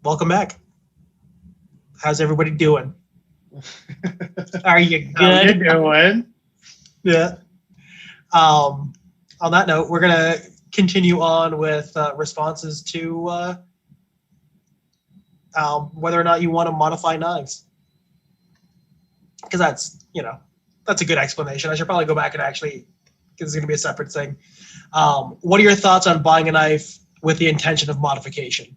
welcome back. How's everybody doing? Are you good? How you doing? Yeah. On that note, we're gonna continue on with responses to whether or not you want to modify knives, because that's a good explanation. I should probably go back and actually, because it's gonna be a separate thing. What are your thoughts on buying a knife with the intention of modification?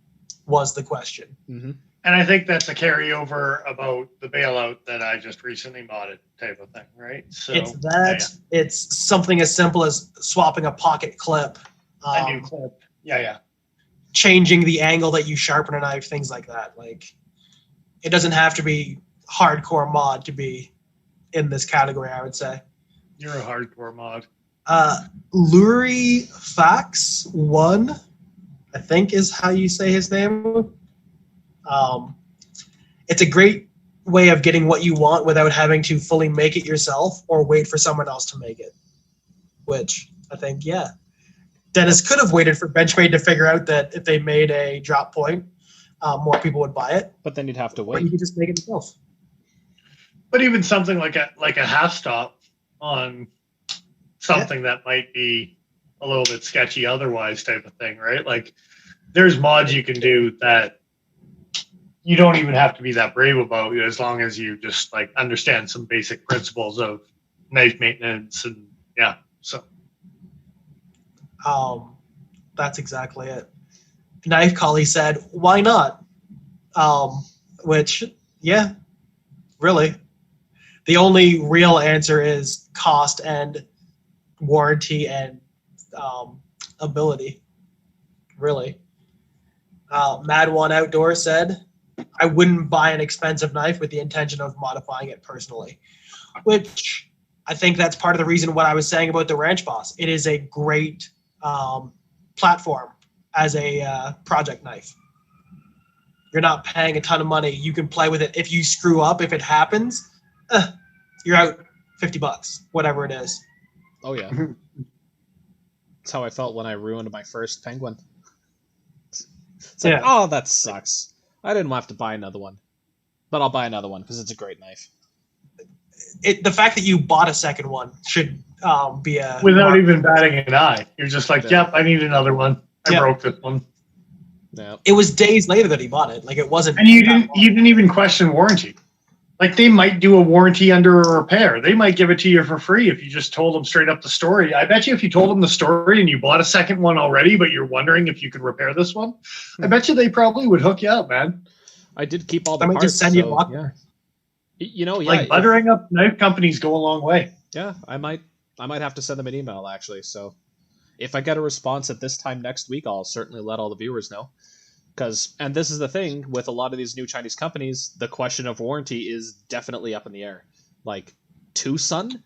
Was the question. Mm-hmm. And I think that's a carryover about the bailout that I just recently modded type of thing, right? So It's that. Yeah. It's something as simple as swapping a pocket clip. A new clip. Yeah. Changing the angle that you sharpen a knife, things like that. Like, it doesn't have to be hardcore mod to be in this category, I would say. You're a hardcore mod. Lurie Fax 1, I think is how you say his name. It's a great way of getting what you want without having to fully make it yourself or wait for someone else to make it. Which I think, yeah. Dennis could have waited for Benchmade to figure out that if they made a drop point, more people would buy it. But then you'd have to wait. Or you could just make it yourself. But even something like a half stop on something that might be a little bit sketchy otherwise type of thing, right? Like, there's mods you can do that you don't even have to be that brave about, as long as you just like understand some basic principles of knife maintenance and so. That's exactly it. Knife Collie said, "Why not?" Which, yeah, really. The only real answer is cost and warranty and ability. Really. Mad One Outdoor said, "I wouldn't buy an expensive knife with the intention of modifying it personally," which I think that's part of the reason what I was saying about the Ranch Boss. It is a great platform as a project knife. You're not paying a ton of money. You can play with it. If you screw up, if it happens, you're out $50, whatever it is. Oh, yeah. That's how I felt when I ruined my first Penguin. It's like, oh, that sucks. I didn't have to buy another one. But I'll buy another one because it's a great knife. The fact that you bought a second one should be a... Without even batting an eye. You're just like, yep, I need another one. I broke this one. Yeah. It was days later that he bought it. Like, it wasn't... And you didn't even question warranty. Like, they might do a warranty under a repair. They might give it to you for free if you just told them straight up the story. I bet you if you told them the story and you bought a second one already, but you're wondering if you could repair this one, I bet you they probably would hook you up, man. I did keep all the parts. I might just send you a box. Yeah. You know, yeah. Like, buttering up knife companies go a long way. Yeah, I might have to send them an email, actually. So if I get a response at this time next week, I'll certainly let all the viewers know. And this is the thing with a lot of these new Chinese companies, the question of warranty is definitely up in the air. Like, Tucson,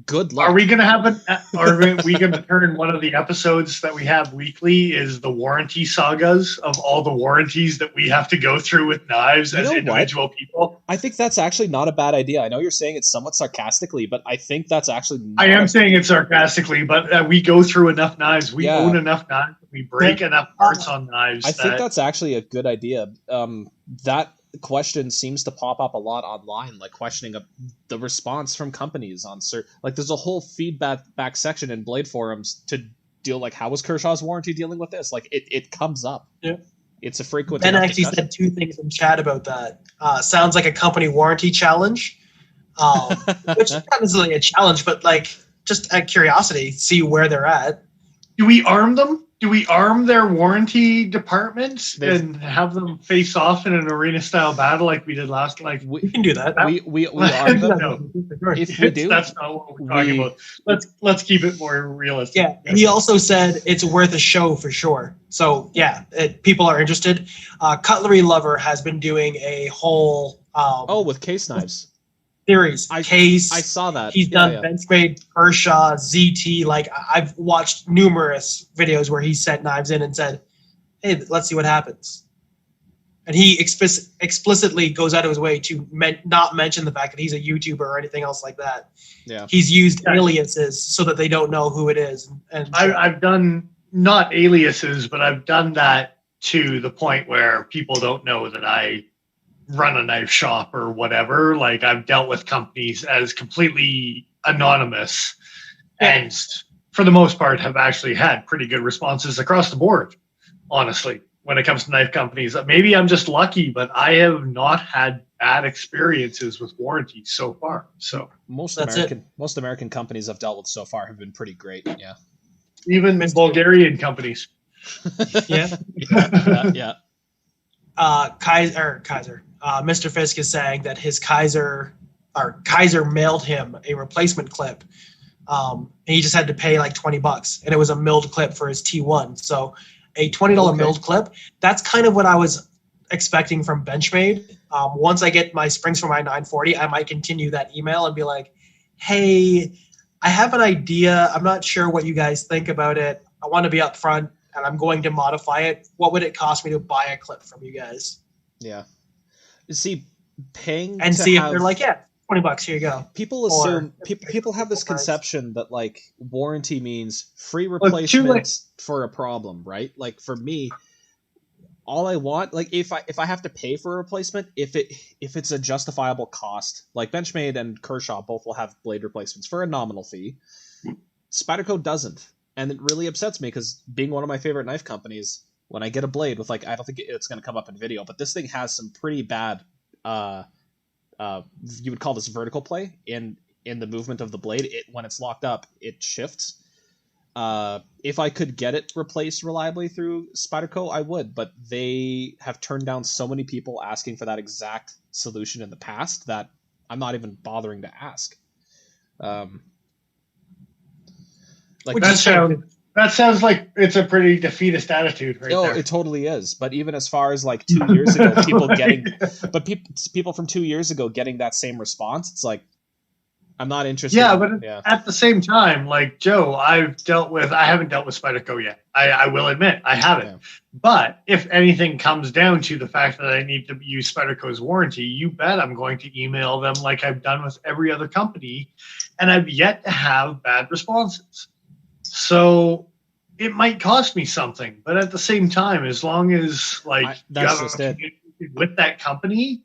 good luck. Are we going to turn one of the episodes that we have weekly is the warranty sagas of all the warranties that we have to go through with knives as individual people? I think that's actually not a bad idea. I know you're saying it somewhat sarcastically, but I think that's actually I am saying it sarcastically, but we go through enough knives. We own enough knives. We break enough parts on knives. I think that's actually a good idea. That question seems to pop up a lot online, like questioning the response from companies on like there's a whole feedback back section in Blade forums to deal like, how was Kershaw's warranty dealing with this? Like it comes up. Yeah, it's a frequent. Ben actually said two things in chat about that. Sounds like a company warranty challenge, which is not necessarily a challenge, but like just out of curiosity, see where they're at. Do we arm them? Do we arm their warranty department and have them face off in an arena-style battle like we did last? Like we can do that. We arm them. No. If we do, that's not what we're talking about. Let's keep it more realistic. Yeah, he also said it's worth a show for sure. So yeah, people are interested. Cutlery Lover has been doing a whole with case knives. Series. I saw that. He's done Benchmade, Kershaw, ZT. Like, I've watched numerous videos where he set knives in and said, "Hey, let's see what happens." And he explicitly goes out of his way to not mention the fact that he's a YouTuber or anything else like that. Yeah, he's used aliases so that they don't know who it is. And I've done not aliases, but I've done that to the point where people don't know that I run a knife shop or whatever. Like, I've dealt with companies as completely anonymous, and for the most part have actually had pretty good responses across the board, honestly, when it comes to knife companies. Maybe I'm just lucky, but I have not had bad experiences with warranties so far. So most American companies I've dealt with so far have been pretty great. Yeah. Even Bulgarian companies. Yeah. Yeah. Kaiser. Mr. Fisk is saying that his Kaiser mailed him a replacement clip. And he just had to pay like $20, and it was a milled clip for his T1. So a $20 milled clip. That's kind of what I was expecting from Benchmade. Once I get my springs for my 940, I might continue that email and be like, hey, I have an idea. I'm not sure what you guys think about it. I want to be upfront, and I'm going to modify it. What would it cost me to buy a clip from you guys? Yeah. See, paying and to see have, if they're like, yeah, $20, here you go. People assume people have this conception that like warranty means free replacements for a problem, right? Like for me, all I want, like if I have to pay for a replacement, if it's a justifiable cost, like Benchmade and Kershaw both will have blade replacements for a nominal fee. Spyderco doesn't, and it really upsets me because being one of my favorite knife companies, when I get a blade with like, I don't think it's going to come up in video, but this thing has some pretty bad, you would call this vertical play in the movement of the blade. When it's locked up, it shifts. If I could get it replaced reliably through Spyderco, I would, but they have turned down so many people asking for that exact solution in the past that I'm not even bothering to ask. Like that sounds like it's a pretty defeatist attitude, right? No, there. It totally is. But even as far as like 2 years ago, people from 2 years ago getting that same response, it's like, I'm not interested. Yeah, but at the same time, like Joe, I haven't dealt with Spyderco yet. I will admit I haven't. Yeah. But if anything comes down to the fact that I need to use Spyderco's warranty, you bet I'm going to email them like I've done with every other company, and I've yet to have bad responses. So it might cost me something, but at the same time, as long as like you have a community with that company,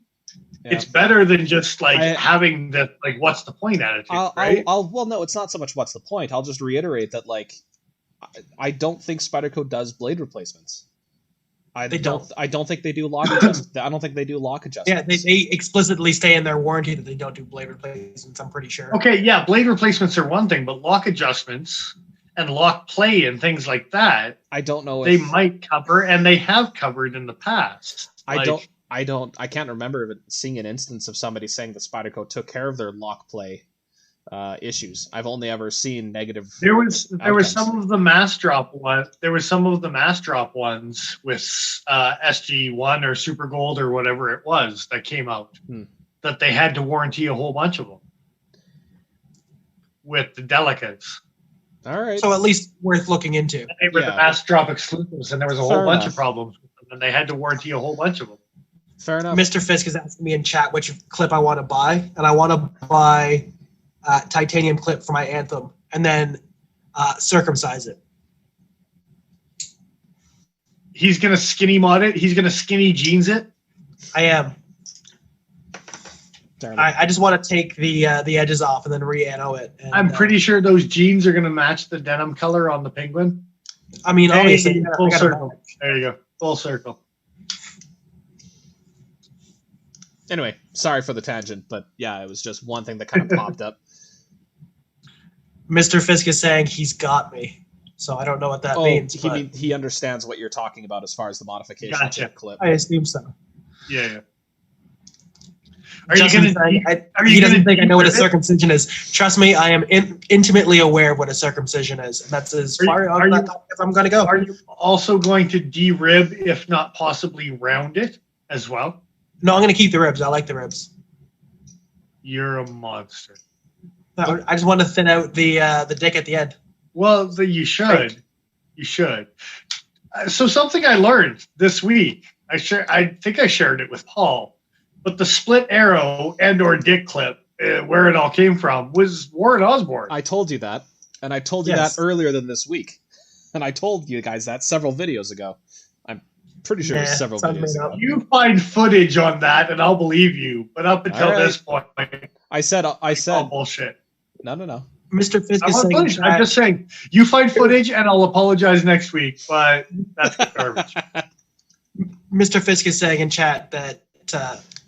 it's better than just like having the like what's the point attitude, right? Well, no, it's not so much what's the point. I'll just reiterate that like I don't think Spyderco does blade replacements. I don't think they do lock adjustments. I don't think they do lock adjustments. Yeah, they explicitly stay in their warranty that they don't do blade replacements. I'm pretty sure. Okay, yeah, blade replacements are one thing, but lock adjustments and lock play and things like that, I don't know. They might cover, and they have covered in the past. I can't remember seeing an instance of somebody saying that Spyderco took care of their lock play issues. I've only ever seen negative. There were some of the mass drop ones. There were some of the mass drop ones with SG1 or Super Gold or whatever it was that came out that they had to warranty a whole bunch of them with the delicates. All right. So at least worth looking into. And they were the mass drop exclusives, and there was a whole bunch of problems with them, and they had to warranty a whole bunch of them. Fair enough. Mr. Fisk is asking me in chat which clip I want to buy, and I want to buy titanium clip for my Anthem, and then circumcise it. He's gonna skinny mod it. He's gonna skinny jeans it. I am. I just want to take the edges off and then re-anno it. And, I'm pretty sure those jeans are gonna match the denim color on the penguin. I mean, obviously, full circle. There you go, full circle. Anyway, sorry for the tangent, but yeah, it was just one thing that kind of popped up. Mr. Fisk is saying he's got me, so I don't know what that means. He understands what you're talking about as far as the modification clip. I assume so. Yeah. He doesn't think I know what a circumcision is. Trust me, I am intimately aware of what a circumcision is. And that's as far as I'm going to go. Are you also going to de-rib, if not possibly round it as well? No, I'm going to keep the ribs. I like the ribs. You're a monster. I just want to thin out the dick at the end. Well, you should. Right. You should. So something I learned this week, I think I shared it with Paul, but the split arrow and or dick clip, where it all came from, was Warren Osborne. I told you that, and I told you that earlier than this week. And I told you guys that several videos ago. Pretty sure there's several videos. You find footage on that, and I'll believe you. But up until this point, I said bullshit. No. Mr. Fisk is saying. I'm just saying, you find footage, and I'll apologize next week. But that's garbage. Mr. Fisk is saying in chat that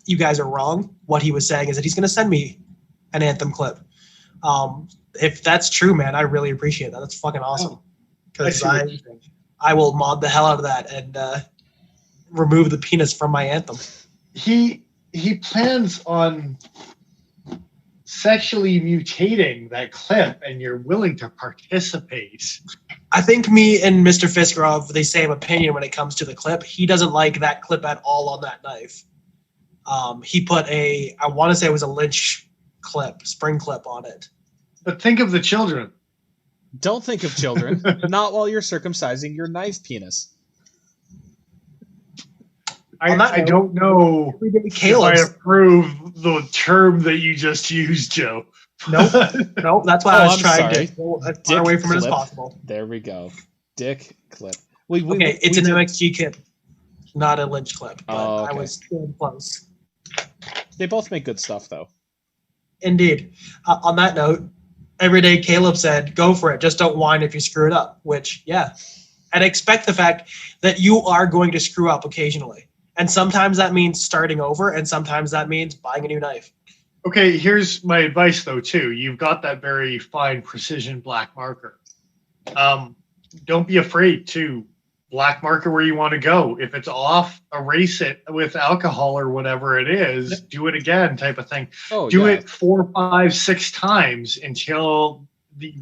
you guys are wrong. What he was saying is that he's going to send me an Anthem clip. If that's true, man, I really appreciate that. That's fucking awesome. Because I will mod the hell out of that and remove the penis from my Anthem. He plans on sexually mutating that clip, and you're willing to participate. I think me and Mr. Fisk are of the same opinion when it comes to the clip. He doesn't like that clip at all on that knife. He put I want to say it was a Lynch clip, spring clip on it. But think of the children. Don't think of children. Not while you're circumcising your knife penis. I don't know if I approve the term that you just used, Joe. Nope. That's why I was trying to go as far away from it as possible. There we go. Dick clip. It's an MXG clip, not a Lynch clip. But okay. I was getting close. They both make good stuff, though. Indeed. On that note, every day Caleb said, go for it. Just don't whine if you screw it up, which, yeah. And expect the fact that you are going to screw up occasionally. And sometimes that means starting over, and sometimes that means buying a new knife. Okay, here's my advice, though, too. You've got that very fine precision black marker. Don't be afraid to black marker where you want to go. If it's off, erase it with alcohol or whatever it is. Do it again, type of thing. Do it 4, 5, 6 times until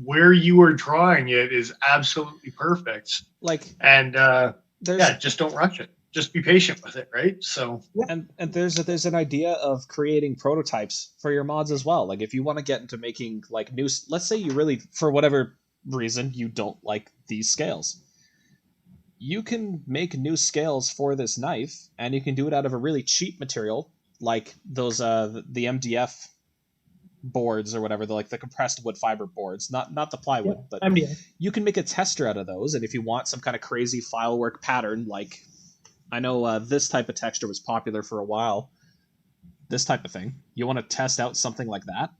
where you are drawing it is absolutely perfect. Just don't rush it. Just be patient with it, right? So and there's an idea of creating prototypes for your mods as well. Like if you want to get into making like new, let's say you really, for whatever reason, you don't like these scales. You can make new scales for this knife, and you can do it out of a really cheap material, like those the MDF boards or whatever, the compressed wood fiber boards, not the plywood, but MDF. You can make a tester out of those, and if you want some kind of crazy file work pattern, like I know this type of texture was popular for a while, this type of thing, you want to test out something like that,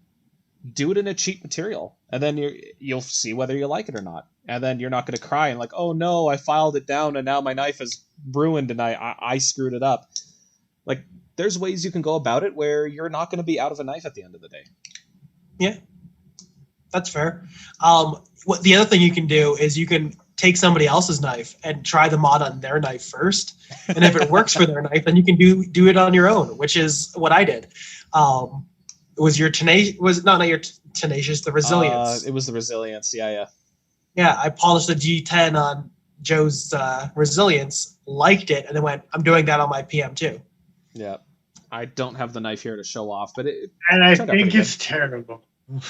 do it in a cheap material, and then you'll see whether you like it or not. And then you're not going to cry and like, oh no, I filed it down and now my knife is ruined and I screwed it up. Like, there's ways you can go about it where you're not going to be out of a knife at the end of the day. Yeah, that's fair. The other thing you can do is you can take somebody else's knife and try the mod on their knife first. And if it works for their knife, then you can do it on your own, which is what I did. It was your tenacious, not your tenacious, the resilience. It was the resilience, yeah. Yeah, I polished the G10 on Joe's resilience, liked it, and then went, I'm doing that on my PM2. Yeah. I don't have the knife here to show off, but I think it's terrible.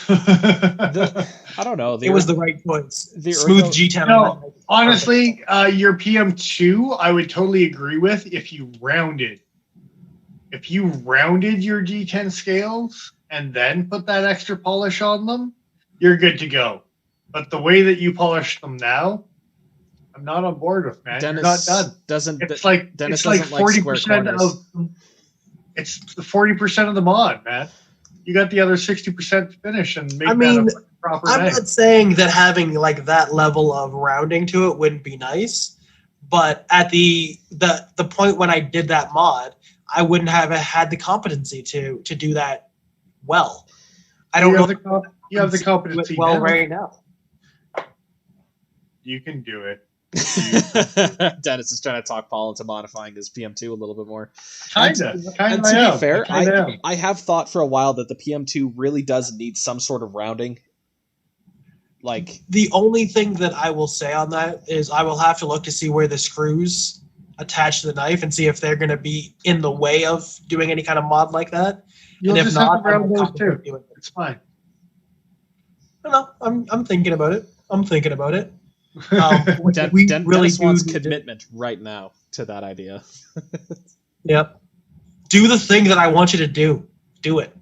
I don't know. It was the right choice. Smooth G10. No, honestly, your PM2, I would totally agree with if you rounded. If you rounded your G10 scales and then put that extra polish on them, you're good to go. But the way that you polish them now, I'm not on board with, man. Dennis you're not done. Dennis like doesn't 40% of it's the 40% of the mod, man. You got the other 60% to finish and make that a proper I'm knife. not saying that having like that level of rounding to it wouldn't be nice, but at the point when I did that mod, I wouldn't have had the competency to do that well. I don't know. You have the competency well right now. You can do it. Dennis is trying to talk Paul into modifying his PM2 a little bit more. Kinda. And to be fair, I have thought for a while that the PM2 really does need some sort of rounding. Like, the only thing that I will say on that is I will have to look to see where the screws attach to the knife and see if they're going to be in the way of doing any kind of mod like that. You'll and if just not, have to round those too. It's fine. No, I'm thinking about it. Dennis wants commitment right now to that idea. Yep. Do the thing that I want you to do. Do it.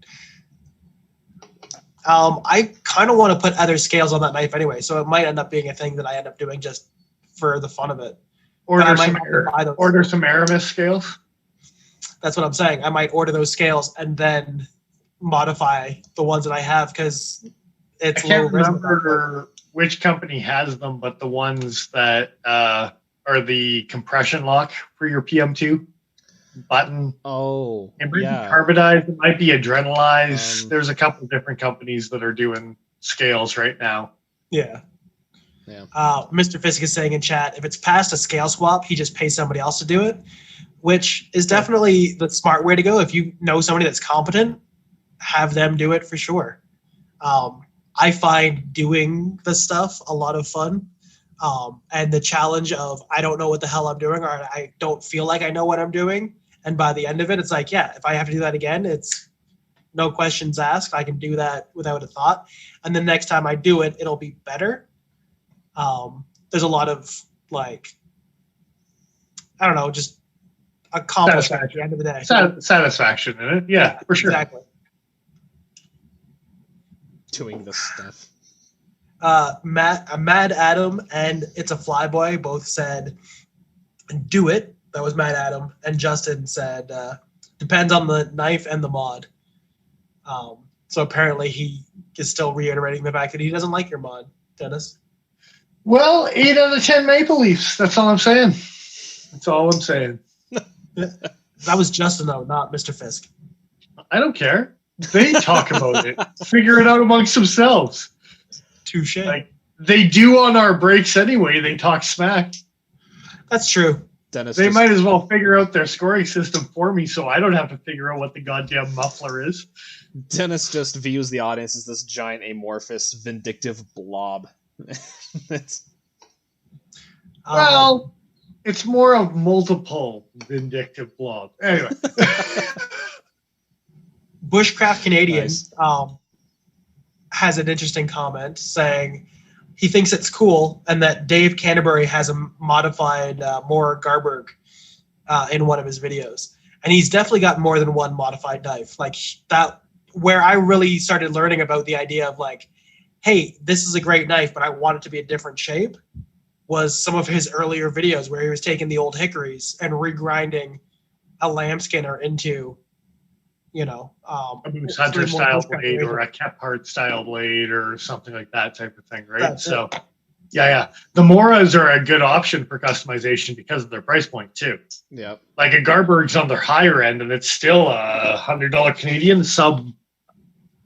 I kind of want to put other scales on that knife anyway, so it might end up being a thing that I end up doing just for the fun of it. Order might some not even buy those. order some Aramis scales. That's what I'm saying. I might order those scales and then modify the ones that I have because it's I can't low risk at that point. remember which company has them, but the ones that are the compression lock for your PM2 button. Oh, It might be yeah. carbonized. It might be adrenalized. Um, There's a couple different companies that are doing scales right now. Yeah. Yeah. Mr. Fisk is saying in chat, if it's past a scale swap, he just pays somebody else to do it, which is definitely the smart way to go. If you know somebody that's competent, have them do it for sure. I find doing the stuff a lot of fun. And the challenge of I don't know what the hell I'm doing, or I don't feel like I know what I'm doing. And by the end of it, it's like, yeah, if I have to do that again, it's no questions asked. I can do that without a thought. And the next time I do it, it'll be better. There's a lot of like, I don't know, just accomplishment at the end of the day. Satisfaction in it. Yeah, for sure. Exactly. Doing this stuff. Mad Adam and It's a Flyboy both said, do it. That was Mad Adam. And Justin said, depends on the knife and the mod. So apparently he is still reiterating the fact that he doesn't like your mod, Dennis. Well, 8 out of 10 Maple Leafs. That's all I'm saying. That's all I'm saying. That was Justin, though, not Mr. Fisk. I don't care. They talk about it. Figure it out amongst themselves. Touche. Like they do on our breaks anyway. They talk smack. That's true. Dennis. They might as well figure out their scoring system for me, so I don't have to figure out what the goddamn muffler is. Dennis just views the audience as this giant amorphous vindictive blob. It's, Well, it's more of multiple vindictive blob. Anyway. Bushcraft Canadian Nice. has an interesting comment saying he thinks it's cool and that Dave Canterbury has a modified Moore Garberg in one of his videos. And he's definitely got more than one modified knife. Like that, where I really started learning about the idea of like, hey, this is a great knife, but I want it to be a different shape, was some of his earlier videos where he was taking the old hickories and regrinding a lambskinner into, you know, A Moose Hunter style blade or a Kephart style blade or something like that type of thing, right? That's So, yeah. The Moras are a good option for customization because of their price point, too. yeah. Like a Garberg's on their higher end, and it's still a $100 Canadian, sub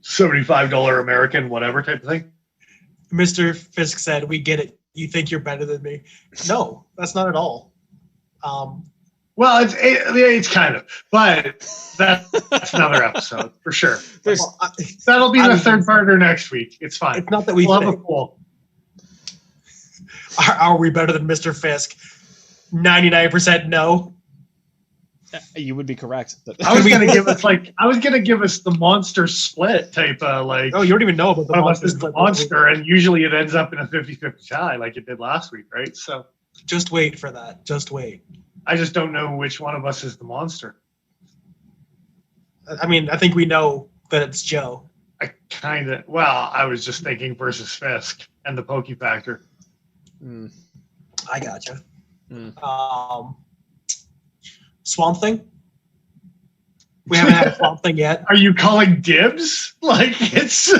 $75 American, whatever type of thing. Mr. Fisk said, we get it. You think you're better than me. No, that's not at all. Well, it's kind of, but that's another episode for sure. There's That'll be the third partner next week. It's fine. It's not that we We'll have a think, poll. are we better than Mr. Fisk? 99% no. you would be correct. I was gonna give us the monster split type like Oh, you don't even know about the one of us is monsters. the monster, and usually it ends up in a 50-50 tie like it did last week, right? So Just wait for that. Just wait. I just don't know which one of us is the monster. I mean, I think we know that it's Joe. I was just thinking versus Fisk and the Pokey factor. Mm. I gotcha. Mm. Swamp Thing? We haven't had a Swamp Thing yet. Are you calling dibs? Like it's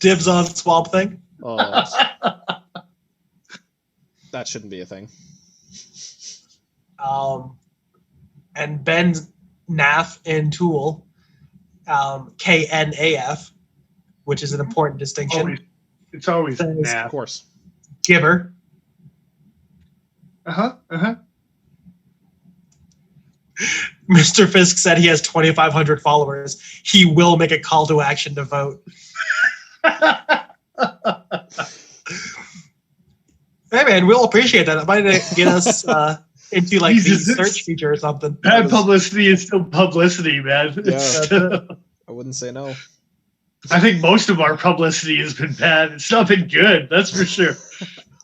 Dibs on Swamp Thing? Oh, that shouldn't be a thing. And Ben Naff in Tool, KNAF, which is an important distinction. it's always That is- Of nah. course. Giver. Mr. Fisk said he has 2,500 followers. He will make a call to action to vote. Hey, man, we'll appreciate that. It might get us into like the Jesus. search feature or something. Bad publicity is still publicity, man. Yeah. I wouldn't say no. I think most of our publicity has been bad. It's not been good, that's for sure.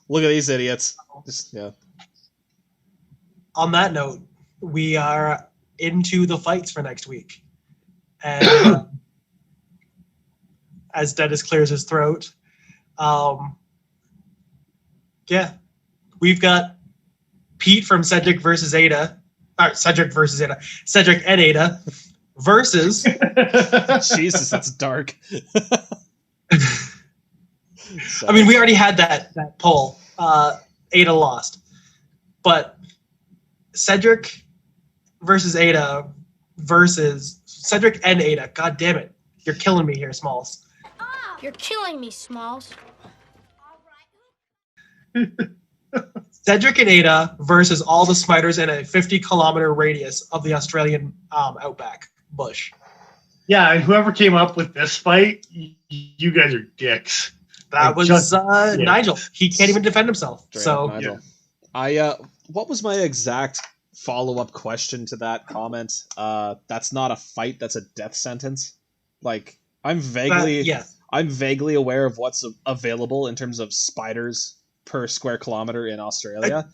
Look at these idiots. Just, yeah. On that note, we are into the fights for next week. And as Dennis clears his throat, Yeah. We've got Pete from Cedric versus Ada. Cedric versus Ada. Cedric and Ada versus. Jesus, that's dark. I mean, we already had that poll. Ada lost. But Cedric versus Ada versus Cedric and Ada. God damn it. You're killing me here, Smalls. You're killing me, Smalls. Cedric and Ada versus all the spiders in a 50-kilometer radius of the Australian outback bush. Yeah, and whoever came up with this fight, you guys are dicks. That was Nigel. He can't even defend himself. Nigel. What was my exact follow-up question to that comment? That's not a fight, that's a death sentence. Like, I'm vaguely aware of what's available in terms of spiders per square kilometer in Australia.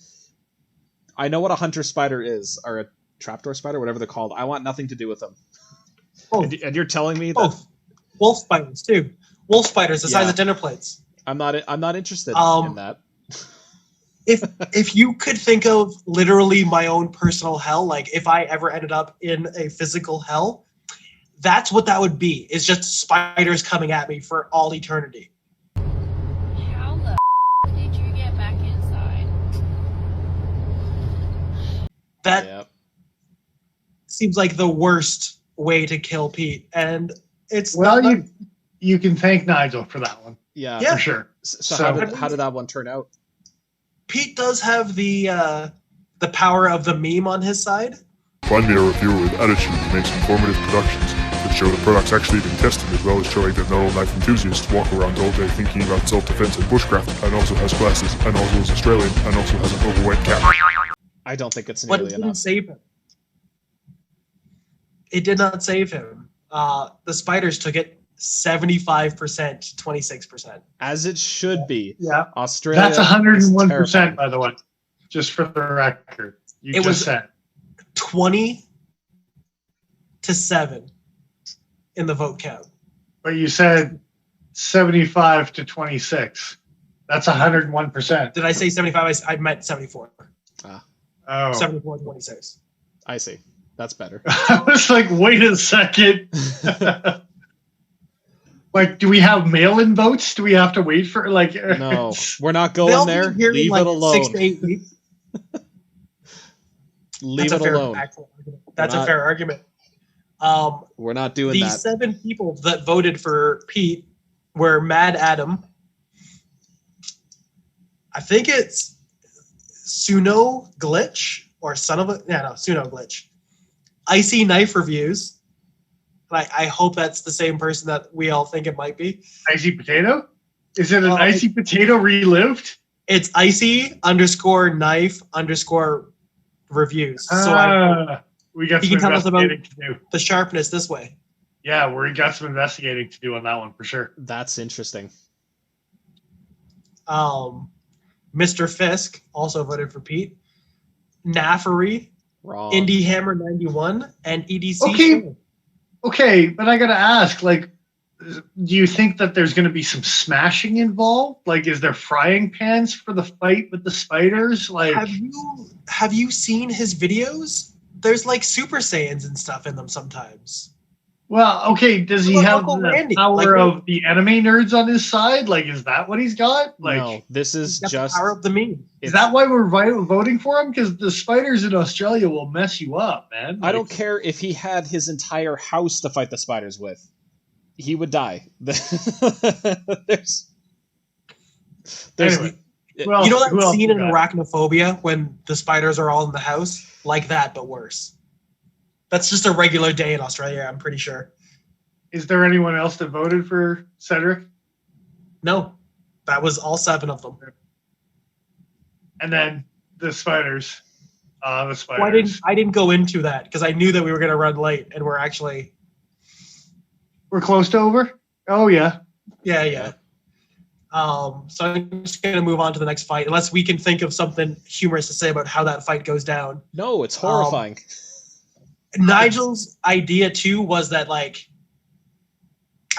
I know what a hunter spider is, or a trapdoor spider, whatever they're called. I want nothing to do with them. And you're telling me that wolf spiders too. Wolf spiders the size of dinner plates. I'm not interested in that. If you could think of literally my own personal hell, like if I ever ended up in a physical hell, that's what that would be. It's just spiders coming at me for all eternity. How the did you get back inside? That seems like the worst way to kill Pete, and it's you can thank Nigel for that one. Yeah, for sure. So how did that one turn out? Pete does have the power of the meme on his side. Find me a reviewer with attitude who makes informative productions that show the product's actually been tested, as well as showing that not all knife enthusiasts walk around all day thinking about self-defense and bushcraft, and also has glasses, and also is Australian, and also has an overweight cat. I don't think it's But nearly it enough. didn't save him. It did not save him. The spiders took it 75% to 26%. As it should be. Yeah. Australia. That's 101%, by the way. Just for the record. It was 20 to 7 in the vote count. But you said 75 to 26. That's 101%. Did I say 75? I meant 74. Oh. 74 to 26. I see. That's better. I was like, wait a second. Like, do we have mail-in votes? Do we have to wait for No, we're not going They'll there. be here in Leave it alone. 6 to 8 weeks. Leave it alone. That's a fair argument. We're not doing the that. 7 people that voted for Pete were Mad Adam. I think it's Suno Glitch or Suno Glitch. Icy Knife Reviews. I hope that's the same person that we all think it might be. Icy Potato? Is it an Icy Potato relived? It's icy_knife_reviews. We got he some can tell us about investigating to do. the sharpness this way. Yeah, we got some investigating to do on that one for sure. That's interesting. Mr. Fisk also voted for Pete. Naffery, Wrong. Indie Hammer 91, and EDC. Okay, but I gotta ask, do you think that there's gonna be some smashing involved? Like, is there frying pans for the fight with the spiders? Like, have you seen his videos? There's like Super Saiyans and stuff in them sometimes. Well, okay, does he have the power of the anime nerds on his side? Like, is that what he's got? Like, no, this is just the power of the meme. Is that why we're voting for him? Because the spiders in Australia will mess you up, man. I don't care if he had his entire house to fight the spiders with. He would die. Anyway. Well, you know that scene in Arachnophobia when the spiders are all in the house? Like that, but worse. That's just a regular day in Australia, I'm pretty sure. Is there anyone else that voted for Cedric? No. That was all 7 of them. And then the spiders. The spiders. Well, I didn't go into that because I knew that we were going to run late, and we're close to over? Oh, yeah. Yeah. So I'm just going to move on to the next fight, unless we can think of something humorous to say about how that fight goes down. No, it's horrifying. Nigel's idea, too, was that, a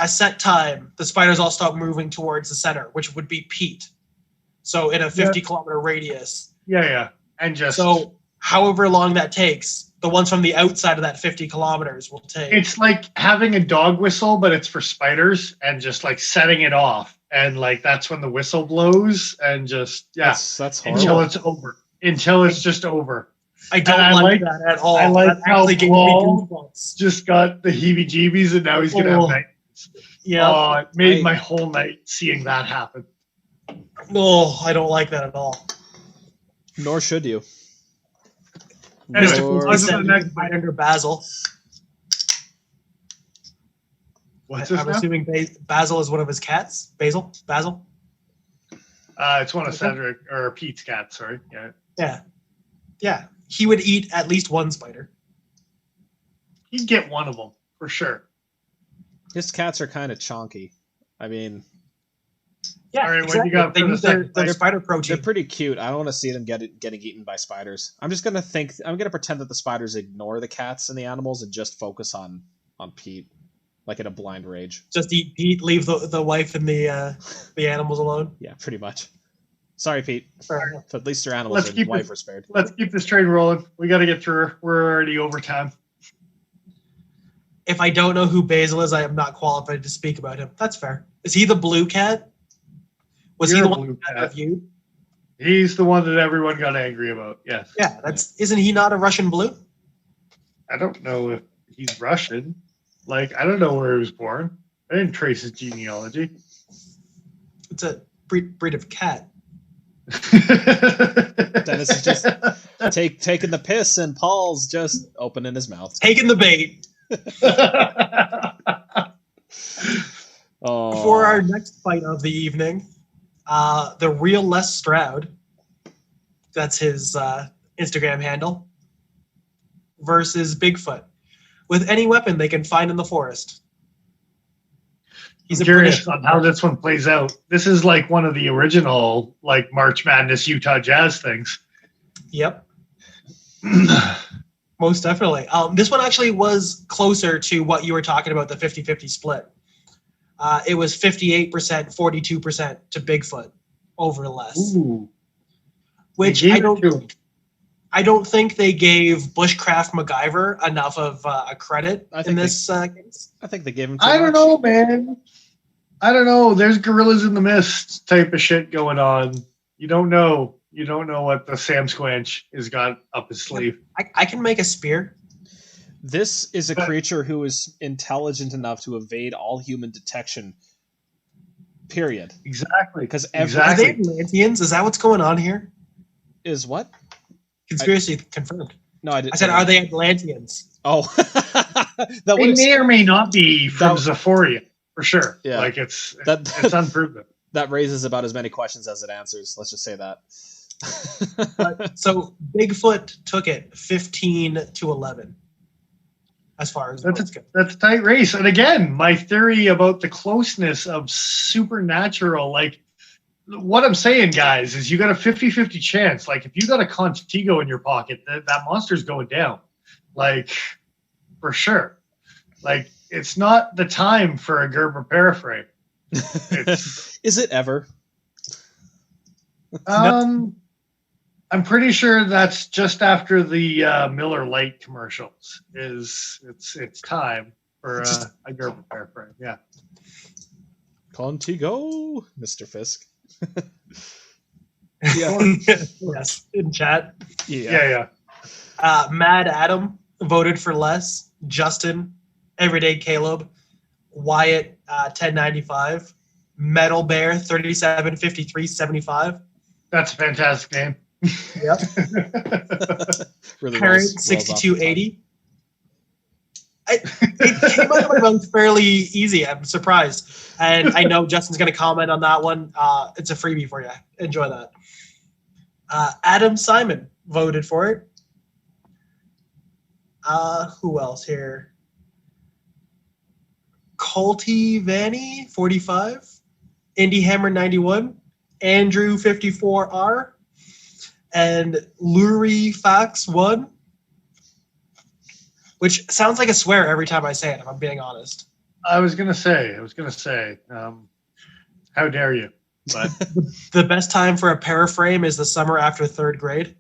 set time, the spiders all stop moving towards the center, which would be Pete. So in a 50-kilometer radius. Yeah. And just So however long that takes, the ones from the outside of that 50 kilometers will take. it's like having a dog whistle, but it's for spiders, and just like setting it off, and like that's when the whistle blows, and just That's horrible. until it's over, until it's just over. I don't I like like- that at all. I like That how actually gave me Paul goosebumps. Just got the heebie-jeebies, and now he's gonna have Oh. nightmares. Yeah. Oh, it made I- my whole night seeing that happen. No, I don't like that at all. Nor should you. Anyway, Nor- on to the Said next right under Basil. What's this I'm now? assuming Basil is one of his cats. Basil? It's one of Cedric or Pete's cats. Sorry. Yeah. Yeah. He would eat at least one spider. He'd get one of them for sure. His cats are kind of chonky. I mean, Yeah, All right, what you got They for the need their second spider they're protein. pretty cute. I don't want to see them getting eaten by spiders. I'm gonna pretend that the spiders ignore the cats and the animals and just focus on Pete, like in a blind rage. Just eat Pete, leave the wife and the animals alone. Yeah, pretty much. Sorry, Pete. Fair enough. But at least your animals Let's and keep wife it- are spared. Let's keep this train rolling. We got to get through. We're already over time. If I don't know who Basil is, I am not qualified to speak about him. That's fair. Is he the blue cat? Was You're he the a one blue that cat. reviewed? He's the one that everyone got angry about. Yes. Yeah, isn't he not a Russian blue? I don't know if he's Russian. Like, I don't know where he was born. I didn't trace his genealogy. It's a breed of cat. Dennis is just taking the piss, and Paul's just opening his mouth. Taking the bait. Oh, For our next fight of the evening, the real Les Stroud, that's his Instagram handle, versus Bigfoot, with any weapon they can find in the forest. He's I'm a curious British. on how this one plays out. This is like one of the original like March Madness Utah Jazz things. Yep, most definitely. This one actually was closer to what you were talking about, the 50-50 split. It was 58%, 42% to Bigfoot over Les, Ooh. which They gave I it don't. to him. I don't think they gave Bushcraft MacGyver enough of a credit I think in this case. I think they gave him too I don't much. know, man. I don't know. There's gorillas in the mist type of shit going on. You don't know. You don't know what the Sam Squanch has got up his sleeve. I can make a spear. This is a creature who is intelligent enough to evade all human detection. Period. Exactly. Because Are Exactly. they Atlanteans? Is that what's going on here? is what? Conspiracy confirmed. No, I didn't. I said, are they Atlanteans? Oh, that They would may or may not be from That- Zephoria, for sure. Yeah. Like it's that unproven. that raises about as many questions as it answers. Let's just say that. But, so Bigfoot took it 15-11 as far as That's votes go. That's a tight race. And again, my theory about the closeness of supernatural, like what I'm saying, guys, is you got a 50-50 chance. Like if you got a Contigo in your pocket, that monster's going down. Like for sure. Like it's not the time for a Gerber paraframe. It's Is it ever? I'm pretty sure that's just after the Miller Lite commercials. It's time for a Gerber paraframe. Yeah. Contigo, Mr. Fisk. Yes, in chat. Yeah. Mad Adam voted for Les. Justin, Everyday Caleb, Wyatt, 1095, Metal Bear, 375375, That's a fantastic name. yep. Really Parent, rolls off the 6280. It came out of my mouth fairly easy. I'm surprised. And I know Justin's going to comment on that one. It's a freebie for you. Enjoy that. Adam Simon voted for it. Who else here? Colty Vanny, 45. Indy Hammer, 91. Andrew, 54R. And Lurie Fax, 1. Which sounds like a swear every time I say it, if I'm being honest. I was gonna say, how dare you? But The best time for a paraframe is the summer after 3rd grade.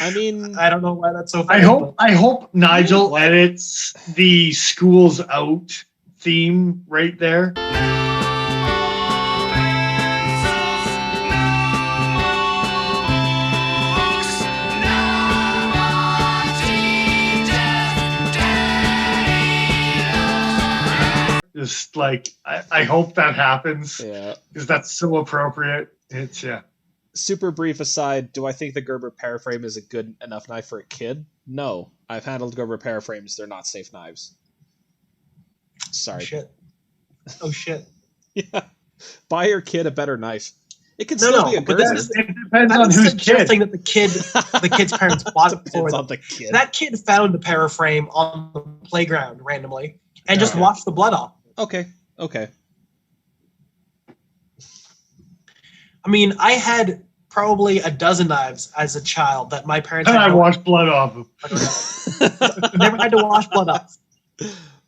I mean, I don't know why that's so funny. I hope Nigel edits the schools out theme right there. Just like I hope that happens. yeah. Because that's so appropriate. It's Super brief aside, do I think the Gerber paraframe is a good enough knife for a kid? No. I've handled Gerber paraframes. They're not safe knives. Sorry. Oh, shit. Yeah. Buy your kid a better knife. It could No, still no, be a but Gerber. it depends on That's whose suggesting kid. that the kid's parents bought it for Depends them. on the kid. That kid found the paraframe on the playground randomly and just Okay. washed the blood off. Okay. I mean, I had probably a dozen knives as a child that my parents And had I washed blood off them. never had to wash blood off.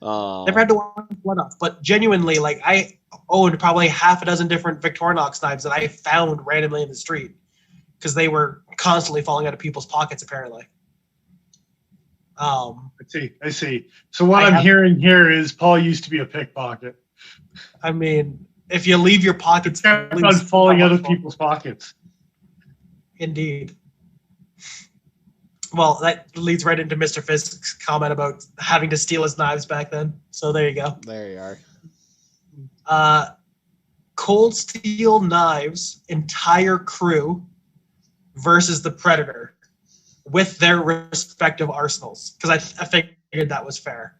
Um, Never had to wash blood off. But genuinely, like, I owned probably half a dozen different Victorinox knives that I found randomly in the street because they were constantly falling out of people's pockets, apparently. I see. So what I'm hearing here is Paul used to be a pickpocket. I mean, if you leave your pockets Kept on loose, falling out of people. people's pockets. Indeed. Well, that leads right into Mr. Fisk's comment about having to steal his knives back then. So there you go. there you are. Cold Steel Knives entire crew versus the Predator with their respective arsenals, because I figured that was fair.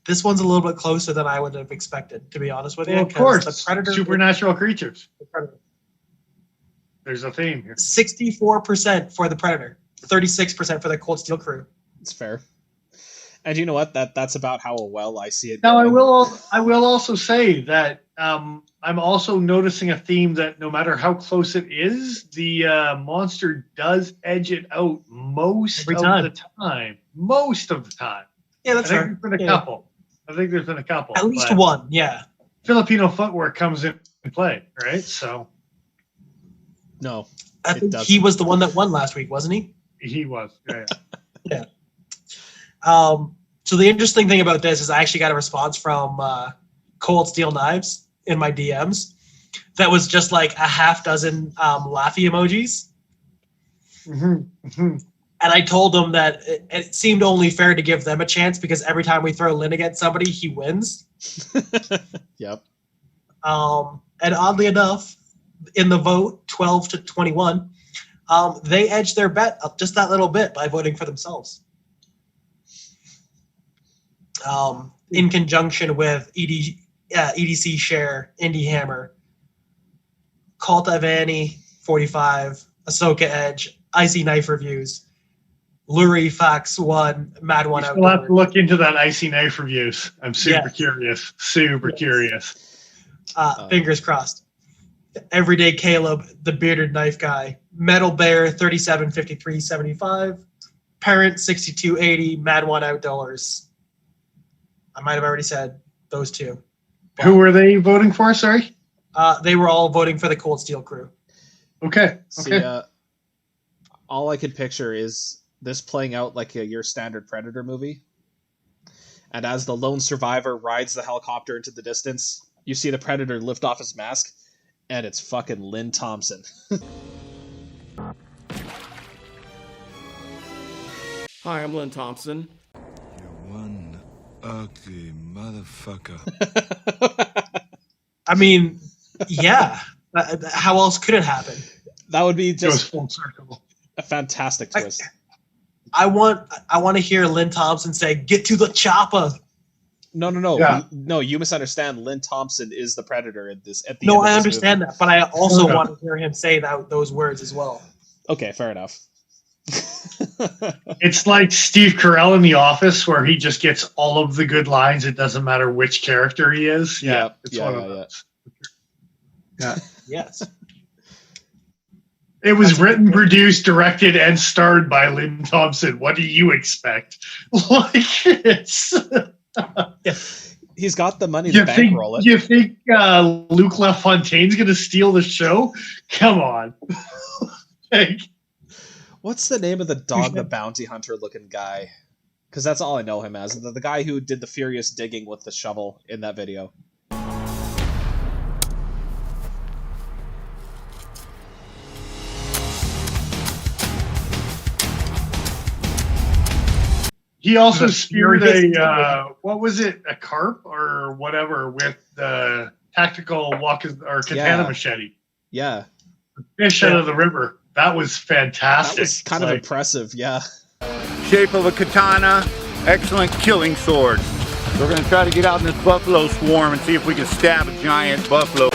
This one's a little bit closer than I would have expected, to be honest with you. Well, of 'cause course, the Predator, supernatural creatures. the Predator. There's a theme here. 64% for the Predator, 36% for the Cold Steel crew. It's fair. And you know what? That's about how well I see it. Now I going. will also say that I'm also noticing a theme that no matter how close it is, the monster does edge it out most Every of time. the time. Most of the time. Yeah, that's I think fair. there's been a Yeah. couple. I think there's been a couple. At least but one, yeah. Filipino footwork comes in play, right? So No. I It think doesn't. he was the one that won last week, wasn't he? he was. Yeah. So the interesting thing about this is I actually got a response from Cold Steel Knives in my DMs that was just like a half dozen laughy emojis. Mm-hmm. And I told them that it seemed only fair to give them a chance because every time we throw Lynn against somebody, he wins. Yep. And oddly enough, in the vote, 12 to 21, they edged their bet up just that little bit by voting for themselves. In conjunction with EDC Share, Indie Hammer, Cult Avani 45, Ahsoka Edge, Icy Knife Reviews, Lurie Fax 1, Mad One We'll have to Outdoor. look into that icy knife reviews. I'm super Yes. curious. Super Yes. curious. Fingers crossed. Everyday Caleb, the bearded knife guy, Metal Bear 375375, Parent 6280, Mad One Outdoors. I might have already said those two. Who were they voting for? Sorry. They were all voting for the Cold Steel crew. Okay. See, all I could picture is this playing out like your standard Predator movie. And as the lone survivor rides the helicopter into the distance, you see the Predator lift off his mask, and it's fucking Lynn Thompson. Hi, I'm Lynn Thompson. You're one ugly motherfucker. I mean, yeah. How else could it happen? That would be It goes just full circle. a fantastic twist. I want to hear Lynn Thompson say, "Get to the chopper." No. Yeah. No, you misunderstand. Lynn Thompson is the Predator at the No, end of I this understand movie. that, but I also Okay. want to hear him say those words as well. Okay, fair enough. It's like Steve Carell in The Office, where he just gets all of the good lines. It doesn't matter which character he is. Yeah, It's yeah, one of yeah, those. Yes. It was That's a written, good point. produced, directed, and starred by Lynn Thompson. What do you expect? Like it's He's got the money You to bankroll it. You think Luc LaFontaine's going to steal the show? Come on. Like, What's the name of the dog the bounty hunter looking guy? Because that's all I know him as. The guy who did the furious digging with the shovel in that video. he also speared what was it, a carp or whatever with the tactical katana machete. Yeah. Fish out of the river. That was fantastic. That was kind of impressive, yeah. Shape of a katana, excellent killing sword. We're going to try to get out in this buffalo swarm and see if we can stab a giant buffalo.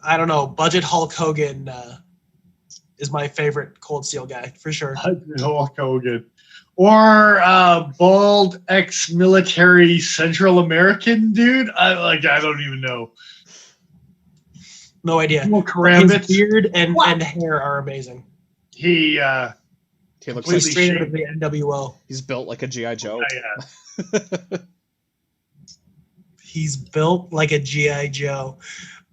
I don't know. Budget Hulk Hogan is my favorite Cold Steel guy for sure. Hulk Hogan, or bald ex-military Central American dude. I don't even know. No idea. His beard and hair are amazing. He looks like straight out of the NWO. He's built like a G.I. Joe. Yeah. He's built like a G.I. Joe.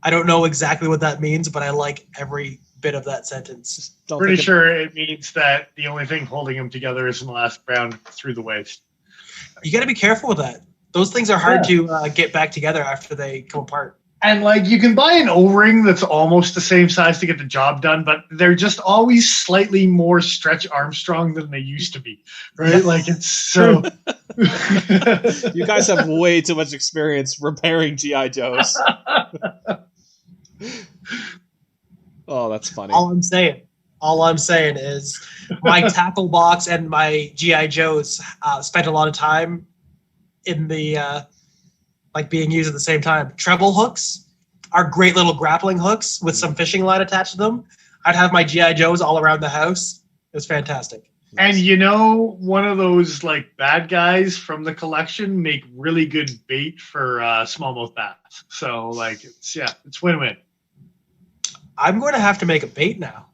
I don't know exactly what that means, but I like every bit of that sentence. Pretty sure it means that the only thing holding him together is an elastic band through the waist. You got to be careful with that. Those things are hard to get back together after they come apart. And you can buy an O-ring that's almost the same size to get the job done, but they're just always slightly more Stretch Armstrong than they used to be, right? It's so. You guys have way too much experience repairing GI Joes. Oh, that's funny. All I'm saying is my tackle box and my GI Joes spent a lot of time in the. Being used at the same time. Treble hooks are great little grappling hooks with some fishing line attached to them. I'd have my G.I. Joes all around the house. It was fantastic. And one of those bad guys from the collection make really good bait for smallmouth bass. So it's win-win. I'm going to have to make a bait now.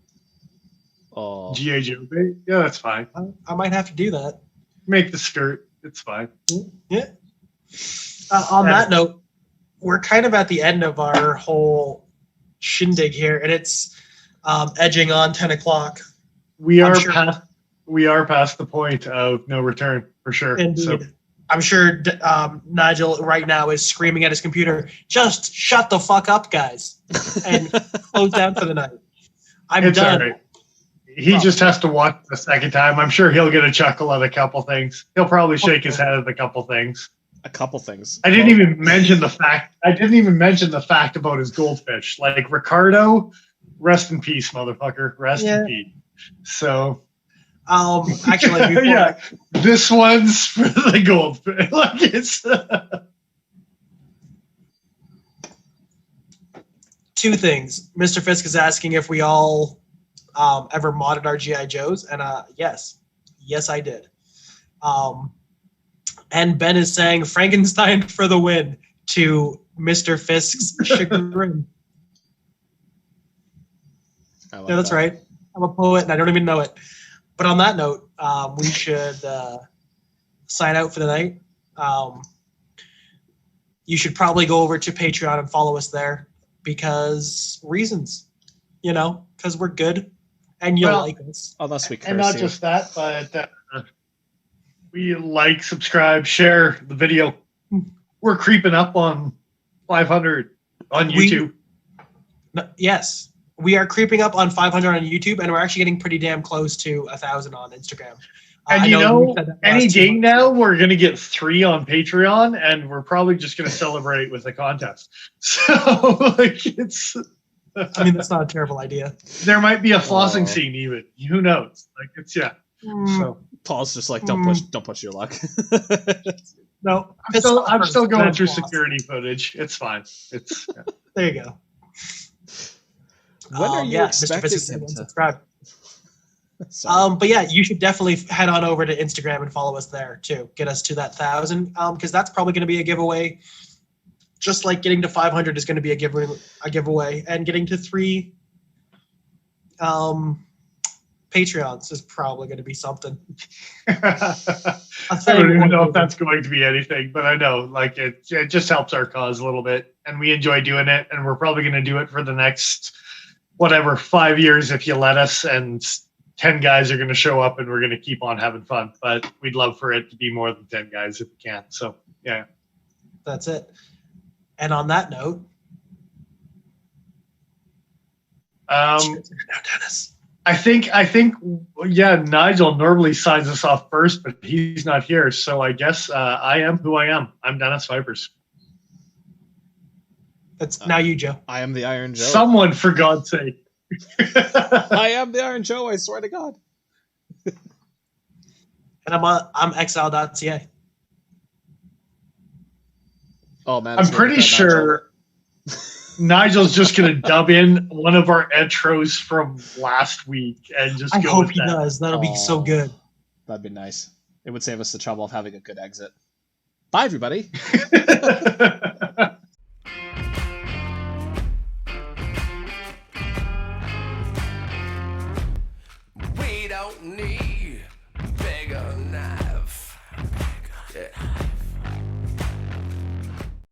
Oh, G.I. Joe bait? Yeah, that's fine. I might have to do that. Make the skirt. It's fine. Yeah. On that note, we're kind of at the end of our whole shindig here, and it's edging on 10 o'clock. We are past the point of no return, for sure. Indeed. So. I'm sure Nigel right now is screaming at his computer, just shut the fuck up, guys, and close down for the night. I'm done. All right. He just has to watch the second time. I'm sure he'll get a chuckle at a couple things. He'll probably shake his head at a couple things. A couple things. I didn't even mention the fact about his goldfish. Ricardo, rest in peace, motherfucker. Rest in peace. So, actually, this one's for the goldfish. It's two things. Mr. Fisk is asking if we all ever modded our GI Joes, and yes, I did. And Ben is saying Frankenstein for the win to Mr. Fisk's chagrin. Yeah, that's right. I'm a poet and I don't even know it. But on that note, we should sign out for the night. You should probably go over to Patreon and follow us there because reasons, because we're good and you'll like us. Unless we curse and not you. just that, but we subscribe, share the video. We're creeping up on 500 on YouTube. Yes, we are creeping up on 500 on YouTube, and we're actually getting pretty damn close to 1,000 on Instagram. And any day now, we're going to get 3 on Patreon, and we're probably just going to celebrate with a contest. So, it's... I mean, that's not a terrible idea. There might be a flossing scene, even. Who knows? So... Paul's just don't push your luck. No, I'm still going through security footage. It's fine. There you go. When are you expecting him to subscribe? So, But yeah, you should definitely head on over to Instagram and follow us there too. Get us to that 1,000, because that's probably going to be a giveaway. Just like getting to 500 is going to be a giveaway, and getting to 3 Patreons is probably going to be something. I don't even know if that's going to be anything, but I know like it just helps our cause a little bit, and we enjoy doing it, and we're probably going to do it for the next 5 years if you let us, and 10 guys are going to show up, and we're going to keep on having fun. But we'd love for it to be more than 10 guys if we can. So yeah, That's it. And on that note, cheers now, Dennis. I think, yeah, Nigel normally signs us off first, but he's not here. So I guess I am who I am. I'm Dennis Vipers. That's now you, Joe. I am the Iron Joe. Someone, for God's sake. I am the Iron Joe, I swear to God. And I'm exile.ca. Oh, man. I'm pretty sure Nigel's just going to dub in one of our intros from last week and just I go hope with he that. does. That'll be so good. That'd be nice. It would save us the trouble of having a good exit. Bye, everybody. We don't need